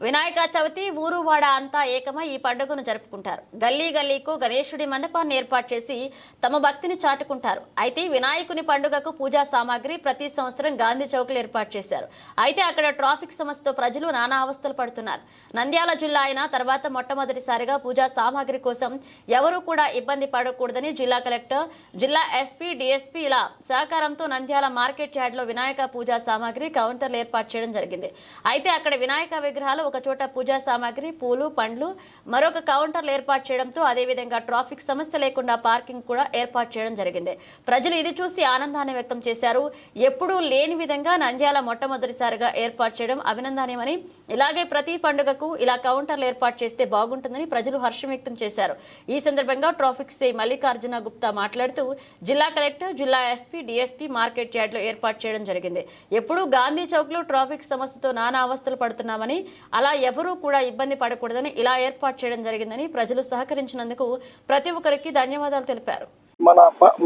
వినాయక చవితి ఊరువాడ అంతా ఏకమై ఈ పండుగను జరుపుకుంటారు. గల్లీ గల్లీకు గణేశుడి మండపాన్ని ఏర్పాటు చేసి తమ భక్తిని చాటుకుంటారు. అయితే వినాయకుని పండుగకు పూజా సామాగ్రి ప్రతి సంవత్సరం గాంధీ చౌక్లో ఏర్పాటు చేశారు. అయితే అక్కడ ట్రాఫిక్ సమస్యతో ప్రజలు నానా అవస్థలు పడుతున్నారు. నంద్యాల జిల్లా అయిన తర్వాత మొట్టమొదటిసారిగా పూజా సామాగ్రి కోసం ఎవరూ కూడా ఇబ్బంది పడకూడదని జిల్లా కలెక్టర్, జిల్లా ఎస్పీ, డిఎస్పీల సహకారంతో నంద్యాల మార్కెట్ యార్డ్లో వినాయక పూజా సామాగ్రి కౌంటర్లు ఏర్పాటు చేయడం జరిగింది. అయితే అక్కడ వినాయక విగ్రహాలు ఒక చోట పూజా సామాగ్రి, పూలు, పండ్లు మరొక కౌంటర్లు ఏర్పాటు చేయడంతో అదేవిధంగా ట్రాఫిక్ సమస్య లేకుండా పార్కింగ్ కూడా ఏర్పాటు చేయడం జరిగింది. ప్రజలు ఇది చూసి ఆనందాన్ని వ్యక్తం చేశారు. ఎప్పుడూ లేని విధంగా నంద్యాల మొట్టమొదటిసారిగా ఏర్పాటు చేయడం అభినందనీయమని, ఇలాగే ప్రతి పండుగకు ఇలా కౌంటర్లు ఏర్పాటు చేస్తే బాగుంటుందని ప్రజలు హర్షం వ్యక్తం చేశారు. ఈ సందర్భంగా ట్రాఫిక్ సిఐ మల్లికార్జున గుప్తా మాట్లాడుతూ జిల్లా కలెక్టర్, జిల్లా ఎస్పీ, డిఎస్పీ మార్కెట్ యార్డ్లో ఏర్పాటు చేయడం జరిగింది. ఎప్పుడూ గాంధీ చౌక్లో ట్రాఫిక్ సమస్యతో నానా అవస్థలు పడుతున్నామని, అలా ఎవరూ కూడా ఇబ్బంది పడకూడదని ఇలా ఏర్పాటు చేయడం జరిగిందని ప్రజలు సహకరించినందుకు ప్రతి ఒక్కరికి ధన్యవాదాలు తెలిపారు.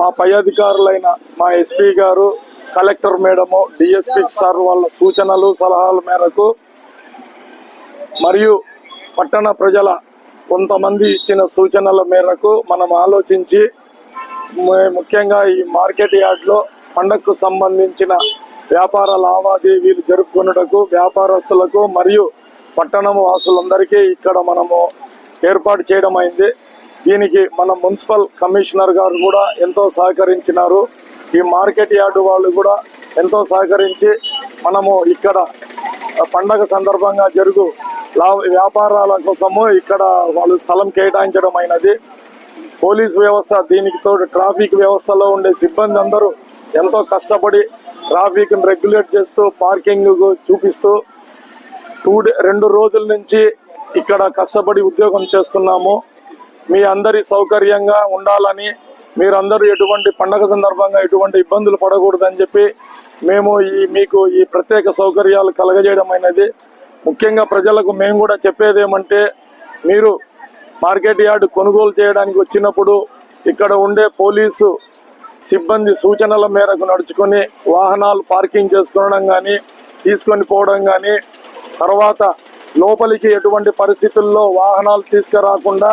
మా పై అధికారులైన మా ఎస్పీ గారు, కలెక్టర్ మేడము, డిఎస్పీ సార్ వాళ్ళ సూచనలు సలహాల మేరకు మరియు పట్టణ ప్రజల కొంతమంది ఇచ్చిన సూచనల మేరకు మనం ఆలోచించి ముఖ్యంగా ఈ మార్కెట్ యార్డ్లో పండగకు సంబంధించిన వ్యాపార లావాదేవీలు జరుపుకున్నటకు వ్యాపారస్తులకు మరియు పట్టణం వాసులందరికీ ఇక్కడ మనము ఏర్పాటు చేయడం అయింది. దీనికి మన మున్సిపల్ కమిషనర్ గారు కూడా ఎంతో సహకరించినారు. ఈ మార్కెట్ యార్డు వాళ్ళు కూడా ఎంతో సహకరించి మనము ఇక్కడ పండగ సందర్భంగా జరుగు వ్యాపారాల కోసము ఇక్కడ వాళ్ళు స్థలం కేటాయించడం అయినది. పోలీస్ వ్యవస్థ, దీనికి తోడు ట్రాఫిక్ వ్యవస్థలో ఉండే సిబ్బంది అందరూ ఎంతో కష్టపడి ట్రాఫిక్ని రెగ్యులేట్ చేస్తూ పార్కింగ్ చూపిస్తూ 2 రోజుల నుంచి ఇక్కడ కష్టపడి ఉద్యోగం చేస్తున్నాము. మీ అందరి సౌకర్యంగా ఉండాలని, మీరందరూ ఎటువంటి పండగ సందర్భంగా ఎటువంటి ఇబ్బందులు పడకూడదని చెప్పి మేము మీకు ఈ ప్రత్యేక సౌకర్యాలు కలగజేయడం అయినది. ముఖ్యంగా ప్రజలకు మేము కూడా చెప్పేది ఏమంటే, మీరు మార్కెట్ యార్డు కొనుగోలు చేయడానికి వచ్చినప్పుడు ఇక్కడ ఉండే పోలీసు సిబ్బంది సూచనల మేరకు నడుచుకొని వాహనాలు పార్కింగ్ చేసుకోవడం కానీ, తీసుకొని పోవడం కానీ, తర్వాత లోపలికి ఎటువంటి పరిస్థితుల్లో వాహనాలు తీసుకురాకుండా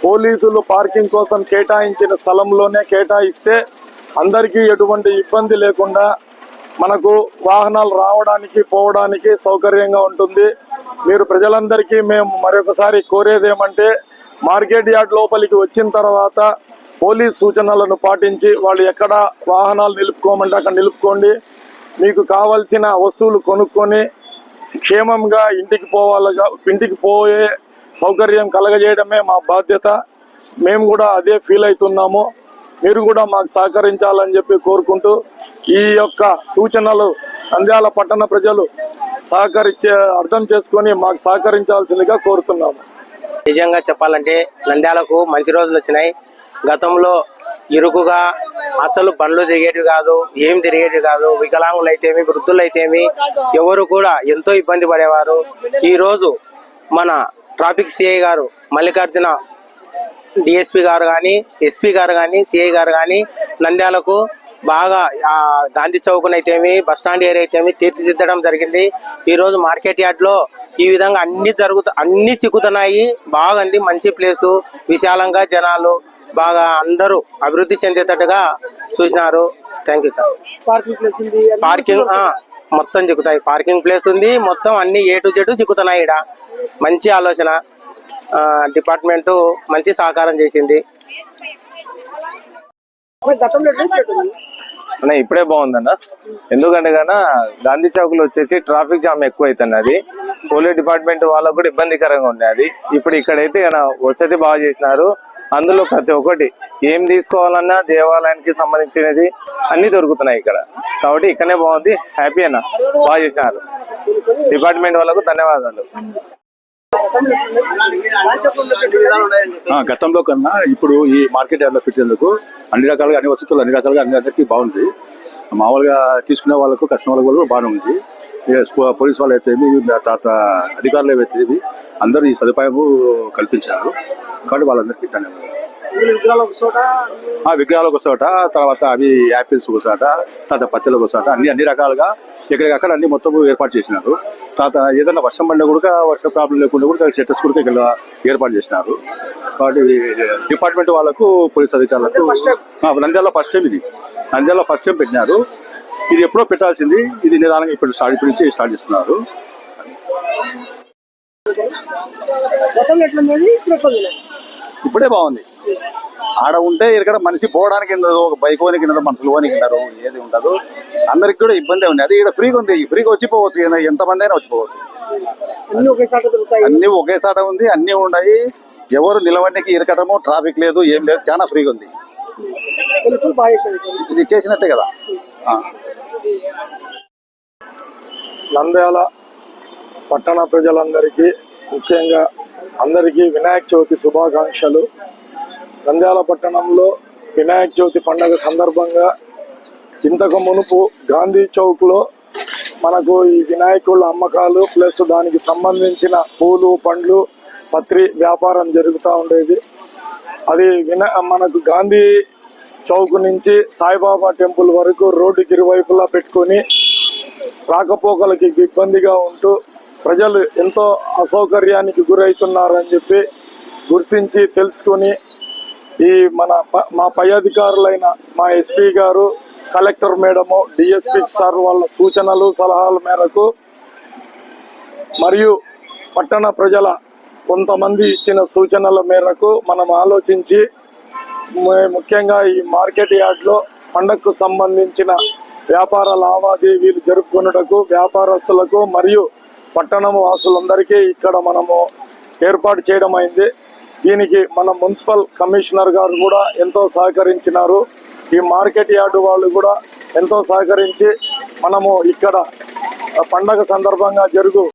పోలీసులు పార్కింగ్ కోసం కేటాయించిన స్థలంలోనే కేటాయిస్తే అందరికీ ఎటువంటి ఇబ్బంది లేకుండా మనకు వాహనాలు రావడానికి పోవడానికి సౌకర్యంగా ఉంటుంది. మీరు ప్రజలందరికీ మేము మరొకసారి కోరేది ఏమంటే, మార్కెట్ యార్డ్ లోపలికి వచ్చిన తర్వాత పోలీస్ సూచనలను పాటించి వాళ్ళు ఎక్కడ వాహనాలు నిలుపుకోమంటే అక్కడ నిలుపుకోండి. మీకు కావలసిన వస్తువులు కొనుక్కొని క్షేమంగా ఇంటికి పోయే సౌకర్యం కలగజేయడమే మా బాధ్యత. మేము కూడా అదే ఫీల్ అవుతున్నాము. మీరు కూడా మాకు సహకరించాలని చెప్పి కోరుకుంటూ ఈ యొక్క సూచనలు నంద్యాల పట్టణ ప్రజలు అర్థం చేసుకొని మాకు సహకరించాల్సిందిగా కోరుతున్నాము. నిజంగా చెప్పాలంటే నంద్యాలకు మంచి రోజులు వచ్చినాయి. గతంలో ఇరుకుగా అసలు బండ్లు తిరిగేటివి కాదు, ఏం తిరిగేటివి కాదు. వికలాంగులు అయితేమి, వృద్ధులు అయితేమి ఎవరు కూడా ఎంతో ఇబ్బంది పడేవారు. ఈరోజు మన ట్రాఫిక్ సిఐ గారు మల్లికార్జున, డిఎస్పీ గారు కానీ, ఎస్పీ గారు కానీ, సిఐ గారు కానీ నంద్యాలకు బాగా గాంధీ చౌక్ అయితేమి, బస్టాండ్ ఏరియా అయితేమి తీర్చిదిద్దడం జరిగింది. ఈరోజు మార్కెట్ యార్డ్లో ఈ విధంగా అన్ని సిక్కుతున్నాయి. బాగుంది, మంచి ప్లేసు, విశాలంగా జనాలు బాగా అందరూ అభివృద్ధి చెందేటట్టుగా చూసినారు. Thank you sir. పార్కింగ్ మొత్తం చిక్కుతాయి. పార్కింగ్ ప్లేస్ ఉంది, మొత్తం అన్ని A to Z చిక్కుతున్నాయి. ఇక్కడ మంచి ఆలోచన, డిపార్ట్మెంట్ మంచి సహకారం చేసింది. అన్న ఇప్పుడే బాగుందన్న. ఎందుకంటే కన్నా గాంధీ చౌక్ లో వచ్చేసి ట్రాఫిక్ జామ్ ఎక్కువ అవుతున్నది. పోలీస్ డిపార్ట్మెంట్ వాళ్ళకు కూడా ఇబ్బందికరంగా ఉన్నది. ఇప్పుడు ఇక్కడైతే వసతి బాగా చేసినారు. అందులో ప్రతి ఒక్కటి ఏం తీసుకోవాలన్నా దేవాలయానికి సంబంధించినది అన్ని దొరుకుతున్నాయి ఇక్కడ. కాబట్టి ఇక్కడనే బాగుంది. హ్యాపీ అన్న, బాగా చేసినారు. డిపార్ట్మెంట్ వాళ్ళకు ధన్యవాదాలు. గతంలో కన్నా ఇప్పుడు ఈ మార్కెట్ యార్డ్ లో పెట్టేందుకు అన్ని రకాలుగా, అన్ని వసతులు అన్ని రకాలుగా అందరికీ బాగుంది. మామూలుగా తీసుకునే వాళ్ళకు, కస్టమర్లకు కూడా బాగానే ఉంది. పోలీస్ వాళ్ళు అయితే అధికారులు ఏవైతే అందరూ ఈ సదుపాయం కల్పించారు. కాబట్టి వాళ్ళందరికీ ధన్యవాదాలు. విగ్రహాలు ఒక చోట ఆ విగ్రహాలు ఒక చోట, తర్వాత అవి యాపిల్స్ ఒక చోట, తర్వాత పత్తిలు ఒక చోట, అన్ని రకాలుగా ఎక్కడికక్కడ అన్ని మొత్తం ఏర్పాటు చేసినారు. తర్వాత ఏదైనా వర్షం పడినా కూడా వర్ష ప్రాబ్లం లేకుండా కూడా షెటర్స్ కూడా ఇక్కడ ఏర్పాటు చేసినారు. కాబట్టి డిపార్ట్మెంట్ వాళ్ళకు, పోలీస్ అధికారులకు నంద్యాలలో ఫస్ట్ టైం, ఇది నంద్యాలలో ఫస్ట్ టైం పెట్టినారు. ఇది ఎప్పుడో పెట్టాల్సింది, ఇది నిదానంగా ఇప్పుడు నుంచి స్టార్ట్ చేస్తున్నారు. గతంలో ఎట్లుంది, ఇప్పుడు ఎట్లుంది? ఇప్పుడే బాగుంది. ఆడ ఉంటే ఇక్కడ మనిషి పోవడానికి ఉండదు, ఒక బైక్ ఓనికి ఉండదు, మనుషులు ఓనికి ఉండరు, ఏది ఉండదు. అందరికి కూడా ఇబ్బంది ఉన్నది. ఇక్కడ ఫ్రీగా ఉంది, ఫ్రీగా వచ్చిపోవచ్చు, ఎంతమంది అయినా వచ్చిపోవచ్చు. అన్ని ఒకేసారి దొరుకుతాయి, అన్ని ఒకేసాట ఉంది, అన్ని ఉన్నాయి. ఎవరు నిలవడానికి ఇరకటము, ట్రాఫిక్ లేదు, ఏం లేదు, చాలా ఫ్రీగా ఉంది. పోలీసులు బాగా చేశారు. ఇది చేసినట్టే కదా. నంద్యాల పట్టణ ప్రజలందరికీ, ముఖ్యంగా అందరికీ వినాయక చవితి శుభాకాంక్షలు. నంద్యాల పట్టణంలో వినాయక చవితి పండుగ సందర్భంగా ఇంతకు మునుపు గాంధీ చౌక్లో మనకు ఈ వినాయకుళ్ళ అమ్మకాలు ప్లస్ దానికి సంబంధించిన పూలు, పండ్లు, పత్రి వ్యాపారం జరుగుతూ ఉండేది. అది మనకు గాంధీ చౌక్ నుంచి సాయిబాబా టెంపుల్ వరకు రోడ్డుకి ఇరువైపులా పెట్టుకొని రాకపోకలకి ఇబ్బందిగా ఉంటూ ప్రజలు ఎంతో అసౌకర్యానికి గురవుతున్నారని చెప్పి గుర్తించి తెలుసుకొని మా పై అధికారులైన మా ఎస్పీ గారు, కలెక్టర్ మేడము, డిఎస్పీ సార్ వాళ్ళ సూచనలు సలహాల మేరకు మరియు పట్టణ ప్రజల కొంతమంది ఇచ్చిన సూచనల మేరకు మనం ఆలోచించి ముఖ్యంగా ఈ మార్కెట్ యార్డ్లో పండగకు సంబంధించిన వ్యాపార లావాదేవీలు జరుపుకున్నటకు వ్యాపారస్తులకు మరియు పట్టణం వాసులందరికీ ఇక్కడ మనము ఏర్పాటు చేయడం అయింది. దీనికి మన మున్సిపల్ కమిషనర్ గారు కూడా ఎంతో సహకరించినారు. ఈ మార్కెట్ యార్డు వాళ్ళు కూడా ఎంతో సహకరించి మనము ఇక్కడ పండగ సందర్భంగా జరుగు